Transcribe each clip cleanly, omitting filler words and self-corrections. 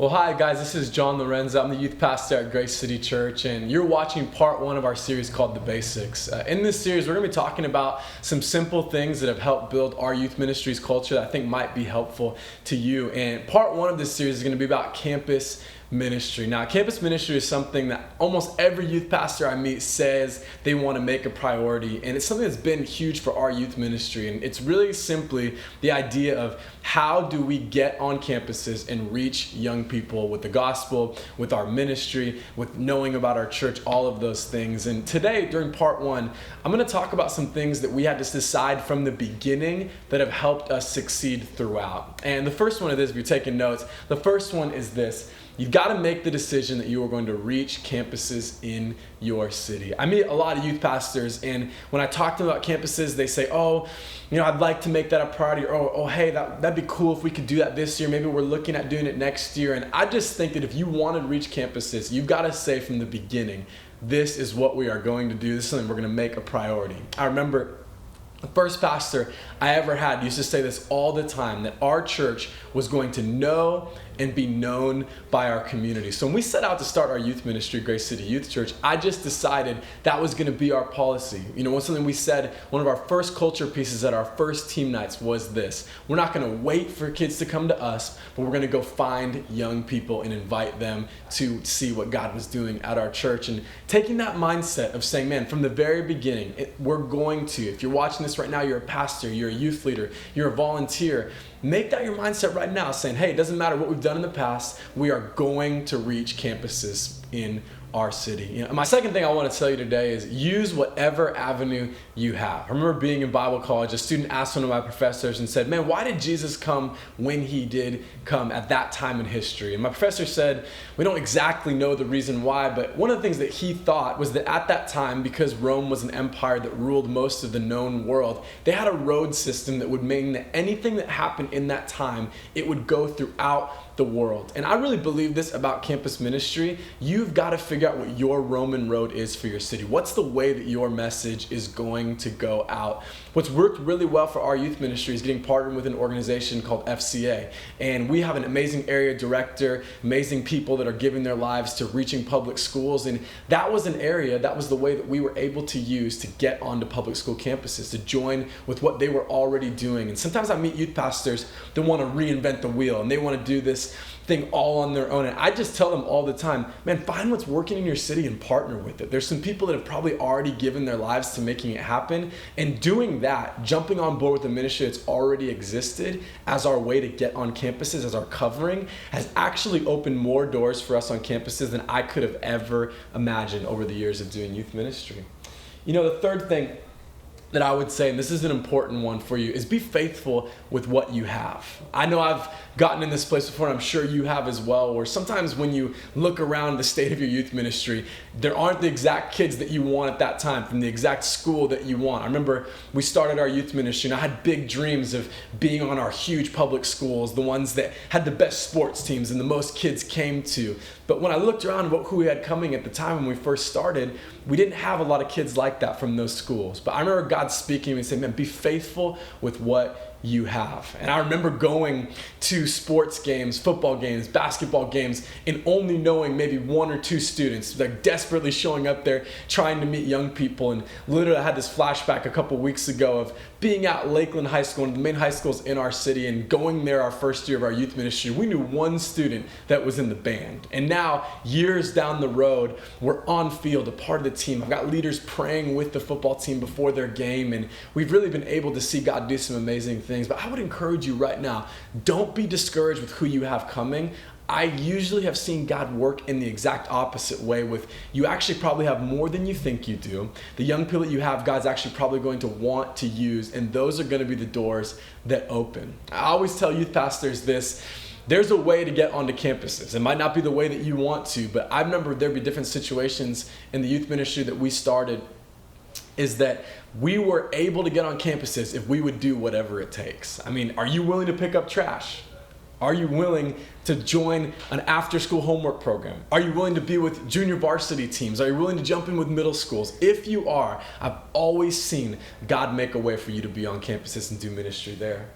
Well, hi guys, this is John Lorenzo. I'm the youth pastor at Grace City Church, and you're watching part one of our series called The Basics. In this series, we're going to be talking about some simple things that have helped build our youth ministries culture that I think might be helpful to you. And part one of this series is going to be about campus ministry. Now, campus ministry is something that almost every youth pastor I meet says they want to make a priority, and it's something that's been huge for our youth ministry. And it's really simply the idea of how do we get on campuses and reach young people with the gospel, with our ministry, with knowing about our church, all of those things. And today, during part one, I'm going to talk about some things that we had to decide from the beginning that have helped us succeed throughout. And the first one of this, if you're taking notes, the first one is this. You've got to make the decision that you are going to reach campuses in your city. I meet a lot of youth pastors, and when I talk to them about campuses, they say, I'd like to make that a priority, or hey, that'd be cool if we could do that this year. Maybe we're looking at doing it next year. And I just think that if you want to reach campuses, you've got to say from the beginning, this is what we are going to do. This is something we're going to make a priority. I remember the first pastor I ever had used to say this all the time, that our church was going to know and be known by our community. So when we set out to start our youth ministry, Grace City Youth Church, I just decided that was going to be our policy. Something we said, one of our first culture pieces at our first team nights was this: we're not going to wait for kids to come to us, but we're going to go find young people and invite them to see what God was doing at our church. And taking that mindset of saying, man, from the very beginning, we're going to, if you're watching this right now, you're a pastor, you're a youth leader, you're a volunteer, make that your mindset right now, saying, hey, it doesn't matter what we've done in the past, we are going to reach campuses in our city. My second thing I want to tell you today is use whatever avenue you have. I remember being in Bible college, a student asked one of my professors and said, man, why did Jesus come when he did come at that time in history? And my professor said, we don't exactly know the reason why, but one of the things that he thought was that at that time, because Rome was an empire that ruled most of the known world, they had a road system that would mean that anything that happened in that time, it would go throughout the world. And I really believe this about campus ministry. You've got to figure out what your Roman road is for your city. What's the way that your message is going to go out? What's worked really well for our youth ministry is getting partnered with an organization called FCA. And we have an amazing area director, amazing people that are giving their lives to reaching public schools. And that was an area, that was the way that we were able to use to get onto public school campuses, to join with what they were already doing. And sometimes I meet youth pastors that want to reinvent the wheel, and they want to do this thing all on their own. And I just tell them all the time, man, find what's working in your city and partner with it. There's some people that have probably already given their lives to making it happen. And doing that, jumping on board with the ministry that's already existed as our way to get on campuses, as our covering, has actually opened more doors for us on campuses than I could have ever imagined over the years of doing youth ministry. The third thing that I would say, and this is an important one for you, is be faithful with what you have. I know I've gotten in this place before, and I'm sure you have as well, where sometimes when you look around the state of your youth ministry, there aren't the exact kids that you want at that time from the exact school that you want. I remember we started our youth ministry, and I had big dreams of being on our huge public schools, the ones that had the best sports teams and the most kids came to. But when I looked around who we had coming at the time when we first started, we didn't have a lot of kids like that from those schools. But I remember God speaking to me and saying, man, be faithful with what you have. And I remember going to sports games, football games, basketball games, and only knowing maybe one or two students, like desperately showing up there trying to meet young people. And literally I had this flashback a couple weeks ago of being at Lakeland High School, one of the main high schools in our city, and going there our first year of our youth ministry. We knew one student that was in the band. And now, years down the road, we're on field, a part of the team. I've got leaders praying with the football team before their game, and we've really been able to see God do some amazing things. But I would encourage you right now, don't be discouraged with who you have coming. I usually have seen God work in the exact opposite way, with you actually probably have more than you think you do. The young people that you have, God's actually probably going to want to use, and those are going to be the doors that open. I always tell youth pastors this: there's a way to get onto campuses. It might not be the way that you want to, but I remember there'd be different situations in the youth ministry that we started, is that we were able to get on campuses if we would do whatever it takes. I mean, are you willing to pick up trash? Are you willing to join an after-school homework program? Are you willing to be with junior varsity teams? Are you willing to jump in with middle schools? If you are, I've always seen God make a way for you to be on campuses and do ministry there.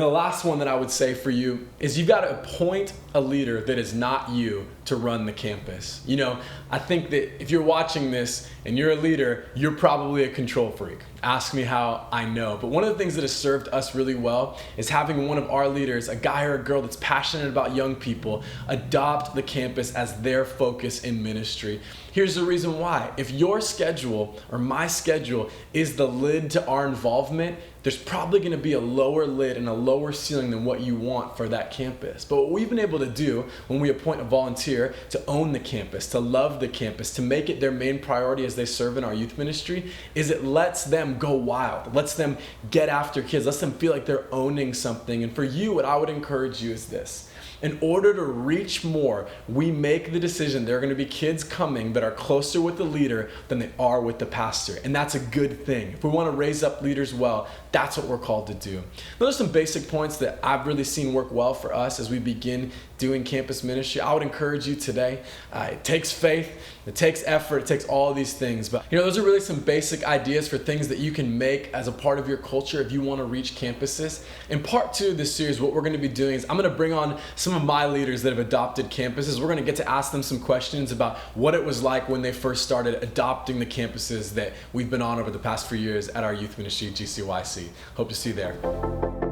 The last one that I would say for you is you've got to appoint a leader that is not you to run the campus. I think that if you're watching this and you're a leader, you're probably a control freak. Ask me how I know. But one of the things that has served us really well is having one of our leaders, a guy or a girl that's passionate about young people, adopt the campus as their focus in ministry. Here's the reason why. If your schedule or my schedule is the lid to our involvement, there's probably going to be a lower lid and a lower ceiling than what you want for that campus. But what we've been able to do when we appoint a volunteer to own the campus, to love the campus, to make it their main priority as they serve in our youth ministry, is it lets them go wild. It lets them get after kids, lets them feel like they're owning something. And for you, what I would encourage you is this. In order to reach more, we make the decision there are going to be kids coming that are closer with the leader than they are with the pastor. And that's a good thing. If we want to raise up leaders well, that's what we're called to do. Those are some basic points that I've really seen work well for us as we begin doing campus ministry. I would encourage you today. It takes faith, it takes effort, it takes all of these things. But those are really some basic ideas for things that you can make as a part of your culture if you want to reach campuses. In part 2 of this series, what we're going to be doing is I'm going to bring on some of my leaders that have adopted campuses. We're going to get to ask them some questions about what it was like when they first started adopting the campuses that we've been on over the past few years at our youth ministry, GCYC. Hope to see you there.